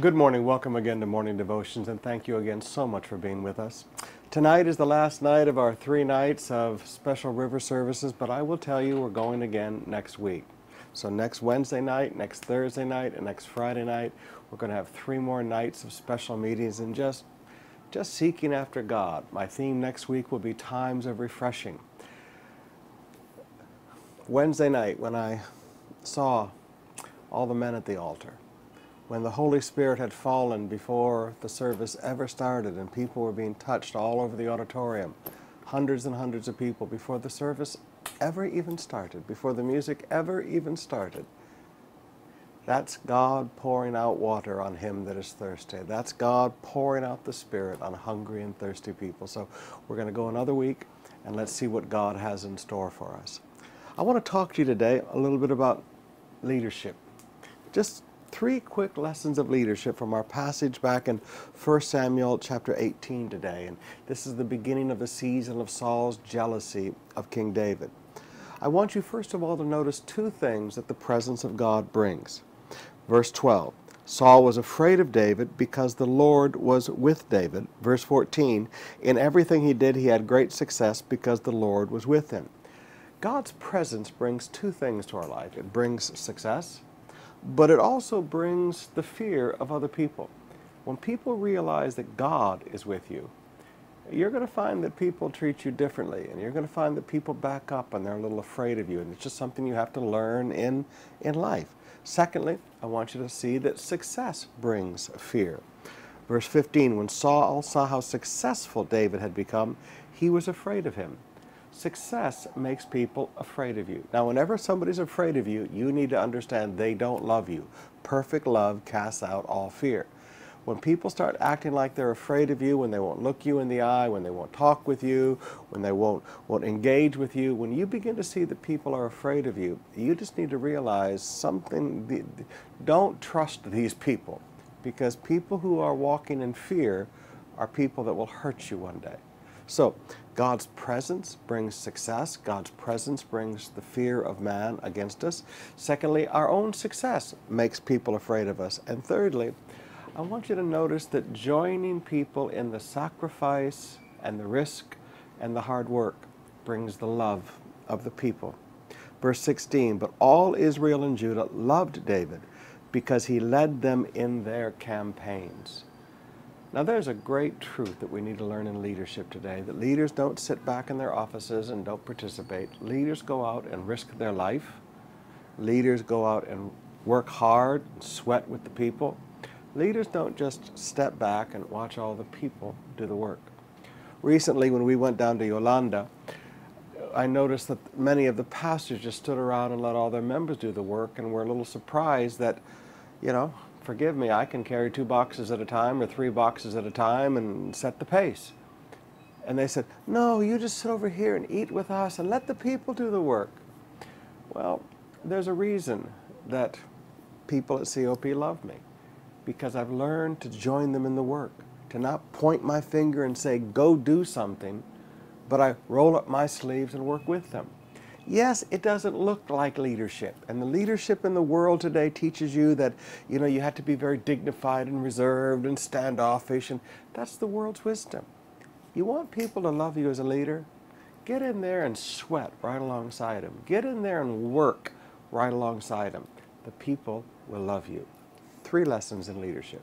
Good morning. Welcome again to Morning Devotions, and thank you again so much for being with us. Tonight is the last night of our 3 nights of special river services, but I will tell you we're going again next week. So next Wednesday night, next Thursday night, and next Friday night, we're going to have 3 more nights of special meetings and just seeking after God. My theme next week will be times of refreshing. Wednesday night, when I saw all the men at the altar, when the Holy Spirit had fallen before the service ever started and people were being touched all over the auditorium, hundreds and hundreds of people before the service ever even started, before the music ever even started. That's God pouring out water on him that is thirsty. That's God pouring out the Spirit on hungry and thirsty people. So we're going to go another week and let's see what God has in store for us. I want to talk to you today a little bit about leadership. Just 3 quick lessons of leadership from our passage back in 1 Samuel chapter 18 today. And this is the beginning of the season of Saul's jealousy of King David. I want you first of all to notice 2 things that the presence of God brings. Verse 12, Saul was afraid of David because the Lord was with David. Verse 14, in everything he did he had great success because the Lord was with him. God's presence brings 2 things to our life. It brings success, but it also brings the fear of other people. When people realize that God is with you, you're going to find that people treat you differently, and you're going to find that people back up and they're a little afraid of you, and it's just something you have to learn in life. Secondly, I want you to see that success brings fear. Verse 15, when Saul saw how successful David had become, he was afraid of him. Success makes people afraid of you. Now, whenever somebody's afraid of you, you need to understand they don't love you. Perfect love casts out all fear. When people start acting like they're afraid of you, when they won't look you in the eye, when they won't talk with you, when they won't engage with you, when you begin to see that people are afraid of you, you just need to realize something. Don't trust these people, because people who are walking in fear are people that will hurt you one day. So, God's presence brings success. God's presence brings the fear of man against us. Secondly, our own success makes people afraid of us. And thirdly, I want you to notice that joining people in the sacrifice and the risk and the hard work brings the love of the people. Verse 16, but all Israel and Judah loved David because he led them in their campaigns. Now, there's a great truth that we need to learn in leadership today, that leaders don't sit back in their offices and don't participate. Leaders go out and risk their life. Leaders go out and work hard and sweat with the people. Leaders don't just step back and watch all the people do the work. Recently, when we went down to Yolanda, I noticed that many of the pastors just stood around and let all their members do the work, and were a little surprised that, forgive me, I can carry 2 boxes at a time or 3 boxes at a time and set the pace. And they said, no, you just sit over here and eat with us and let the people do the work. Well, there's a reason that people at COP love me, because I've learned to join them in the work, to not point my finger and say, go do something, but I roll up my sleeves and work with them. Yes, it doesn't look like leadership. And the leadership in the world today teaches you that, you have to be very dignified and reserved and standoffish, and that's the world's wisdom. You want people to love you as a leader? Get in there and sweat right alongside them. Get in there and work right alongside them. The people will love you. 3 lessons in leadership.